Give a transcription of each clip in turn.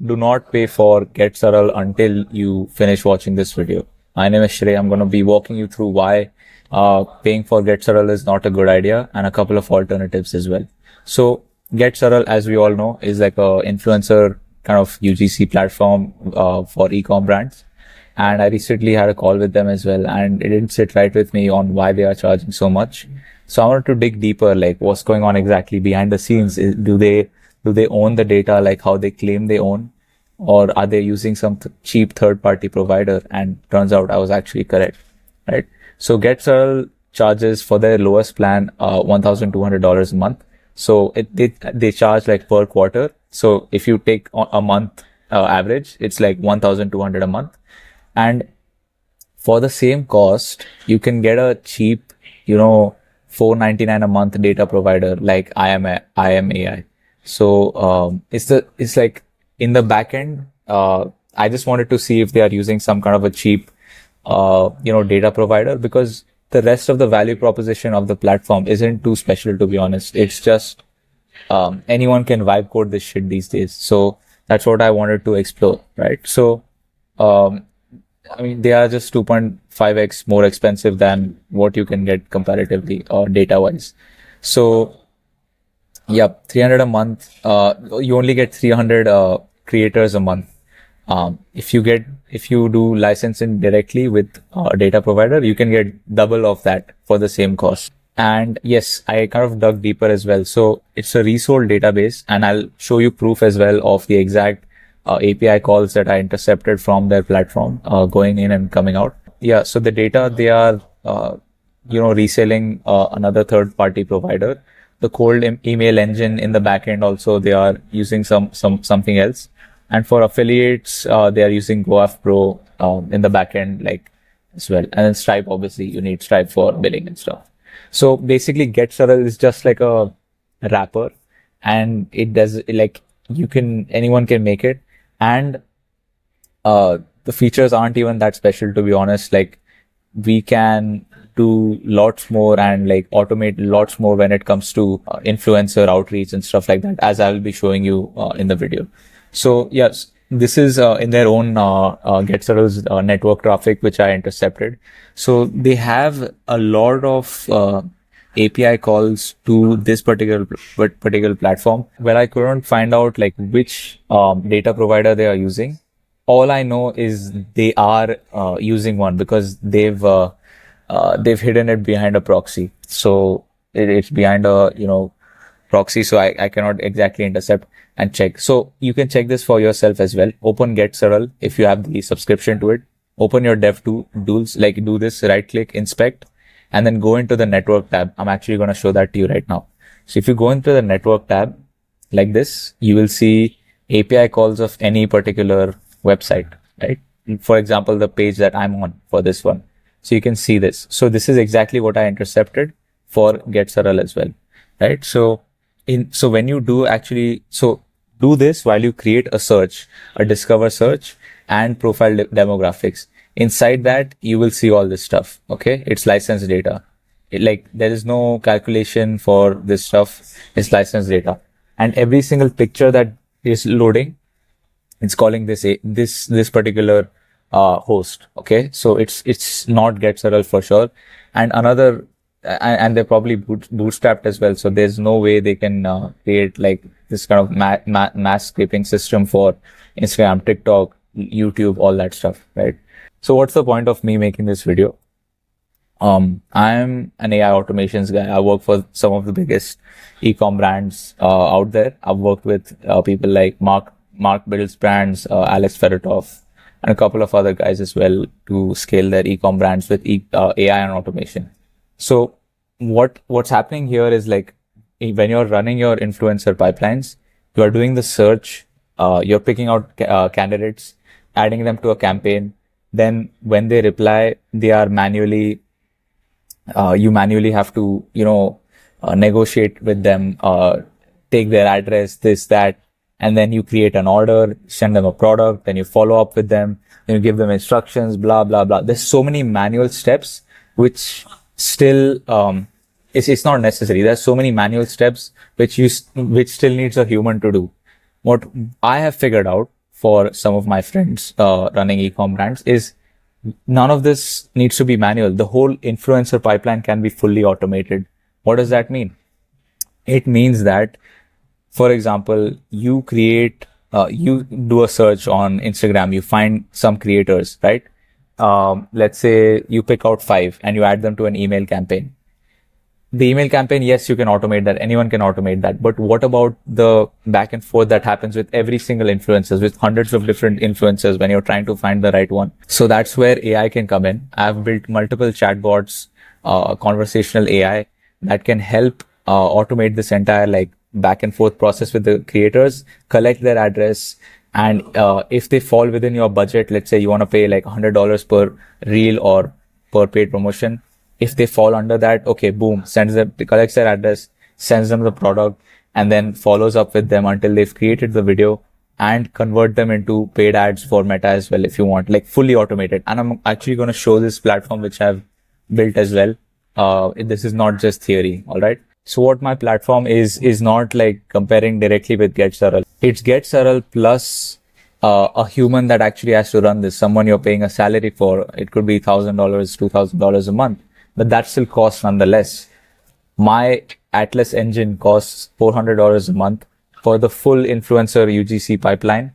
do not pay for GetSaral until you finish watching this video. My name is Shrey. I'm going to be walking you through why paying for GetSaral is not a good idea and a couple of alternatives as well. So GetSaral, as we all know, is like a influencer kind of UGC platform for e-com brands. And I recently had a call with them as well, and it didn't sit right with me on why they are charging so much. So I wanted to dig deeper, like what's going on exactly behind the scenes. Do they own the data like how they claim they own, or are they using some cheap third-party provider? And turns out I was actually correct, right? So GetSaral charges for their lowest plan $1,200 a month. So they charge like per quarter. So if you take a month average, it's like 1,200 a month. And for the same cost, you can get a cheap, $4.99 a month data provider like IMAI. So it's like in the back end. I just wanted to see if they are using some kind of a cheap, data provider, because the rest of the value proposition of the platform isn't too special, to be honest. It's just anyone can vibe code this shit these days. So that's what I wanted to explore, right? So they are just 2.5x more expensive than what you can get comparatively or data wise. So, yeah, 300 a month. You only get 300 creators a month. If you do licensing directly with a data provider, you can get double of that for the same cost. And yes, I kind of dug deeper as well. So it's a resold database, and I'll show you proof as well of the exact API calls that I intercepted from their platform, going in and coming out. Yeah, so the data they are, reselling another third-party provider. The cold email engine in the backend also they are using something else. And for affiliates, they are using GoAF Pro in the backend like as well. And then Stripe, obviously, you need Stripe for billing and stuff. So basically, GetSaral is just like a wrapper, and it does like anyone can make it. And the features aren't even that special, to be honest. Like, we can do lots more and like automate lots more when it comes to influencer outreach and stuff like that, as I will be showing you in the video. So yes, this is in their own GetSaral's network traffic, which I intercepted. So they have a lot of API calls to this particular platform, where I couldn't find out like which data provider they are using. All I know is they are using one, because they've hidden it behind a proxy. So it's behind a proxy, so I cannot exactly intercept and check. So you can check this for yourself as well. Open GetSaral if you have the subscription to it. Open your dev tools, like do this, right click, inspect, and then go into the network tab. I'm actually going to show that to you right now. So if you go into the network tab like this, you will see API calls of any particular website, right? For example, the page that I'm on for this one. So you can see this. So this is exactly what I intercepted for GetSaral as well, right? So when you do do this while you create a search, a discover search and profile demographics. Inside that, you will see all this stuff. Okay. It's licensed data. There is no calculation for this stuff. It's licensed data, and every single picture that is loading, it's calling this particular host. Okay. So it's not GetSaral for sure. And and they're probably bootstrapped as well. So there's no way they can create like this kind of mass scraping system for Instagram, TikTok, YouTube, all that stuff, right? So what's the point of me making this video? I'm an AI automations guy. I work for some of the biggest e-com brands out there. I've worked with people like Mark Biddle's brands, Alex Ferretov, and a couple of other guys as well to scale their e-com brands with AI and automation. So what's happening here is like, when you're running your influencer pipelines, you are doing the search, you're picking out candidates, adding them to a campaign. Then when they reply, they are manually, you manually have to, negotiate with them, take their address, this, that, and then you create an order, send them a product, then you follow up with them, then you give them instructions, blah, blah, blah. There's so many manual steps, which still, it's not necessary. There's so many manual steps which still needs a human to do. What I have figured out for some of my friends running e-com brands is none of this needs to be manual. The whole influencer pipeline can be fully automated. What does that mean? It means that, for example, you do a search on Instagram, you find some creators, right? Let's say you pick out 5 and you add them to an email campaign. The email campaign, yes, you can automate that. Anyone can automate that. But what about the back and forth that happens with every single influencers, with hundreds of different influencers when you're trying to find the right one? So that's where AI can come in. I've built multiple chatbots, conversational AI that can help automate this entire like back and forth process with the creators, collect their address, and if they fall within your budget, let's say you want to pay like $100 per reel or per paid promotion. If they fall under that, okay, boom, collects their address, sends them the product, and then follows up with them until they've created the video and convert them into paid ads for Meta as well if you want, like fully automated. And I'm actually going to show this platform which I've built as well. This is not just theory, all right? So what my platform is not like comparing directly with GetSaral. It's GetSaral plus a human that actually has to run this, someone you're paying a salary for. It could be $1,000, $2,000 a month, but that still costs nonetheless. My Atlas engine costs $400 a month for the full influencer UGC pipeline.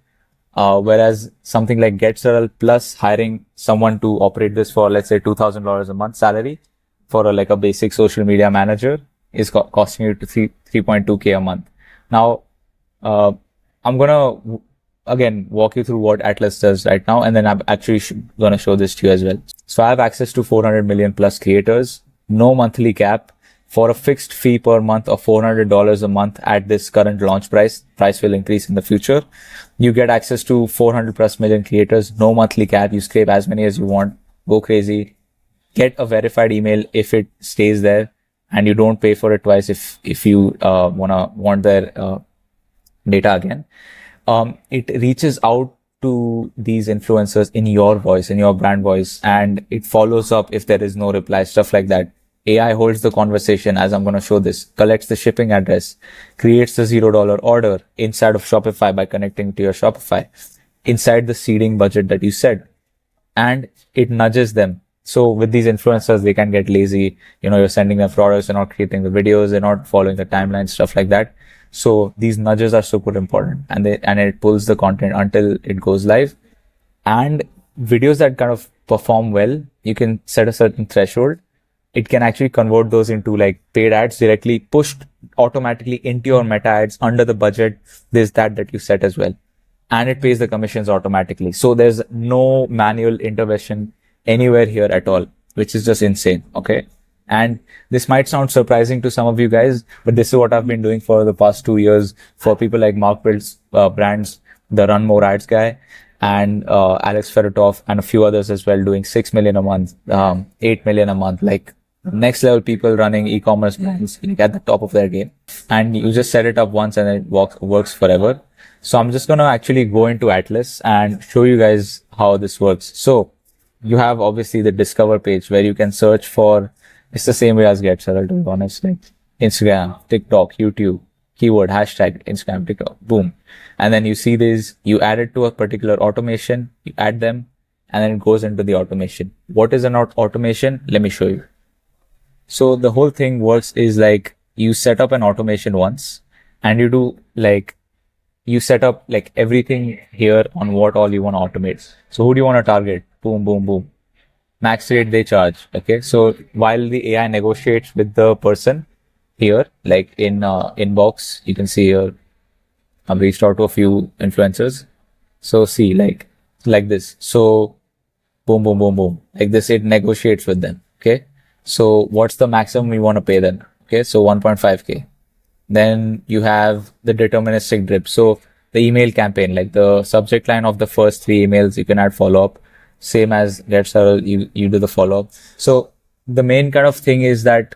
Whereas something like GetSaral plus hiring someone to operate this for, let's say, $2,000 a month salary for like a basic social media manager is costing you to 3.2K a month. Now, I'm going to again walk you through what Atlas does right now, and then I'm actually going to show this to you as well. So I have access to 400 million plus creators, no monthly cap, for a fixed fee per month of $400 a month at this current launch price. Price will increase in the future. You get access to 400 plus million creators, no monthly cap. You scrape as many as you want, go crazy, get a verified email if it stays there, and you don't pay for it twice if you want their data again. It reaches out to these influencers in your voice, in your brand voice, and it follows up if there is no reply, stuff like that. AI holds the conversation, as I'm going to show this, collects the shipping address, creates the $0 order inside of Shopify by connecting to your Shopify, inside the seeding budget that you set, and it nudges them. So with these influencers, they can get lazy. You're sending them products, they're not creating the videos, they're not following the timeline, stuff like that. So these nudges are super important, and it pulls the content until it goes live. And videos that kind of perform well, you can set a certain threshold. It can actually convert those into like paid ads directly pushed automatically into your Meta ads under the budget. There's that you set as well. And it pays the commissions automatically. So there's no manual intervention anywhere here at all, which is just insane. Okay. And this might sound surprising to some of you guys, but this is what I've been doing for the past 2 years for people like Mark Builds brands, the Run More Ads guy, and Alex Feratov, and a few others as well, doing 6 million a month, 8 million a month, like next level people running e-commerce brands like at the top of their game. And you just set it up once and it works forever. So I'm just going to actually go into Atlas and show you guys how this works. So you have obviously the discover page where you can search for, it's the same way as GetSaral, to be honest, like Instagram, TikTok, YouTube, keyword, hashtag, Instagram, TikTok, boom. And then you see these, you add it to a particular automation, you add them, and then it goes into the automation. What is an automation? Let me show you. So the whole thing works is like you set up an automation once and you set up like everything here on what all you want to automate. So who do you want to target? Boom, boom, boom. Max rate they charge. Okay. So while the AI negotiates with the person here, like in inbox, you can see here, I've reached out to a few influencers. So see like this. So boom, boom, boom, boom. Like this, it negotiates with them. Okay. So what's the maximum we want to pay then? Okay. So 1.5K. Then you have the deterministic drip. So the email campaign, like the subject line of the first 3 emails, you can add follow up. Same as GetSaral, you do the follow up. So the main kind of thing is that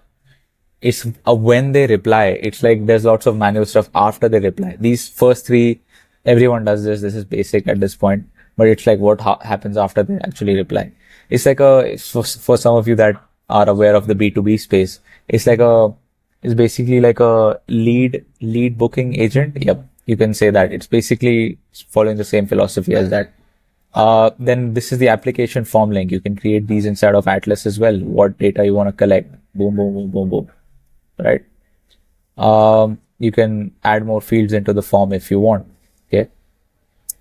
it's when they reply, it's like there's lots of manual stuff after they reply. These first 3, everyone does this. This is basic at this point, but it's like what happens after they actually reply. It's like for some of you that are aware of the B2B space, it's basically like a lead booking agent. Yep. you can say that it's basically following the same philosophy as that. Then this is the application form link. You can create these inside of Atlas as well. What data you want to collect. Boom, boom, boom, boom, boom. Right. You can add more fields into the form if you want. Okay.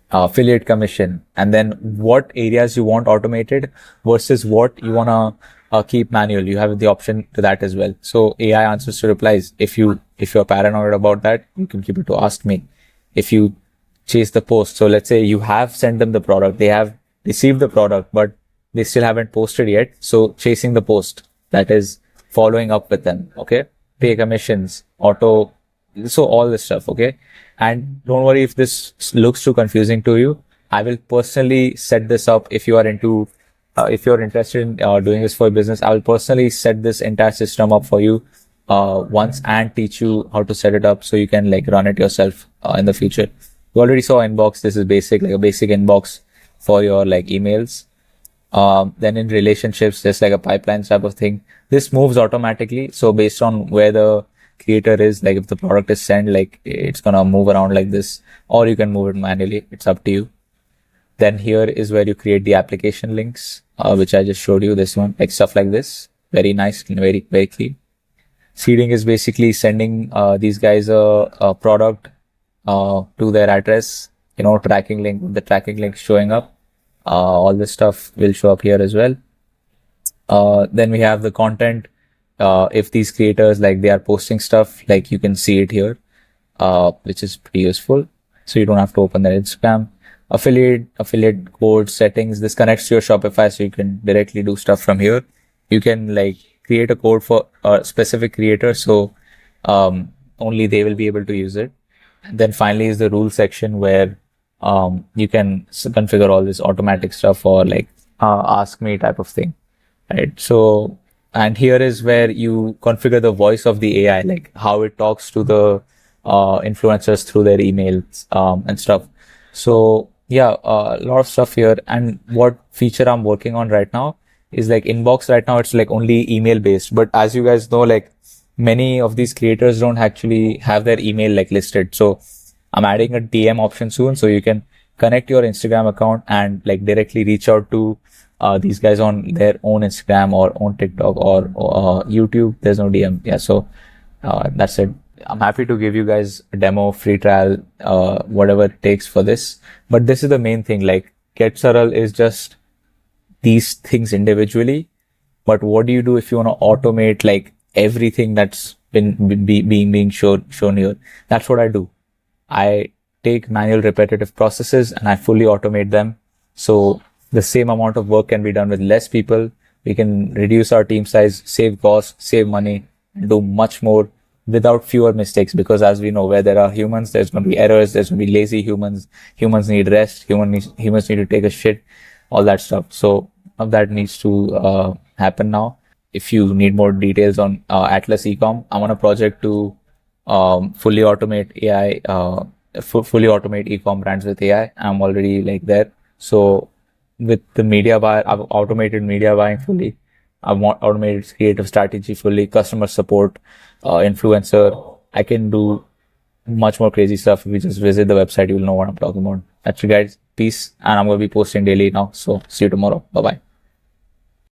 Affiliate commission, and then what areas you want automated versus what you want to keep manual. You have the option to that as well. So AI answers to replies. If you're paranoid about that, you can keep it to ask me. If you chase the post, so let's say you have sent them the product, they have received the product, but they still haven't posted yet. So chasing the post, that is following up with them. Okay. Pay commissions, auto, so all this stuff. Okay. And don't worry if this looks too confusing to you. I will personally set this up if you are if you're interested in doing this for business. I will personally set this entire system up for you once and teach you how to set it up so you can like run it yourself in the future. You already saw inbox. This is basic, like a basic inbox for your like emails. Then in relationships, there's like a pipeline type of thing. This moves automatically. So based on where the creator is, like if the product is sent, like it's gonna move around like this, or you can move it manually. It's up to you. Then here is where you create the application links, which I just showed you, this one, like stuff like this. Very nice and very, very clean. Seeding is basically sending these guys a product to their address, tracking link, the tracking link showing up. All this stuff will show up here as well. Then we have the content. If these creators, like they are posting stuff, like you can see it here, which is pretty useful. So you don't have to open their Instagram. Affiliate code settings. This connects to your Shopify, so you can directly do stuff from here. You can like create a code for a specific creator, so only they will be able to use it. And then finally is the rule section where you can configure all this automatic stuff or like ask me type of thing, right? So, and here is where you configure the voice of the AI, like how it talks to the influencers through their emails and stuff. So yeah, a lot of stuff here. And what feature I'm working on right now is like inbox. Right now it's like only email based, but as you guys know, like many of these creators don't actually have their email like listed. So I'm adding a DM option soon, so you can connect your Instagram account and like directly reach out to these guys on their own Instagram or own TikTok or YouTube. There's no DM. Yeah. So that's it. I'm happy to give you guys a demo, free trial, whatever it takes for this. But this is the main thing, like GetSaral is just these things individually. But what do you do if you want to automate like everything that's being shown here? That's what I do. I take manual repetitive processes and I fully automate them. So the same amount of work can be done with less people. We can reduce our team size, save costs, save money, and do much more without fewer mistakes, because as we know, where there are humans, there's going to be errors, there's going to be lazy humans, humans need rest, humans need to take a shit, all that stuff. So that needs to happen now. If you need more details on Atlas Ecom, I'm on a project to fully automate AI, fully automate ecom brands with AI. I'm already like there. So with the media buyer, I've automated media buying fully. I've automated creative strategy fully, customer support, influencer. I can do much more crazy stuff. If you just visit the website, you'll know what I'm talking about. That's it, guys. Peace. And I'm going to be posting daily now. So see you tomorrow. Bye-bye.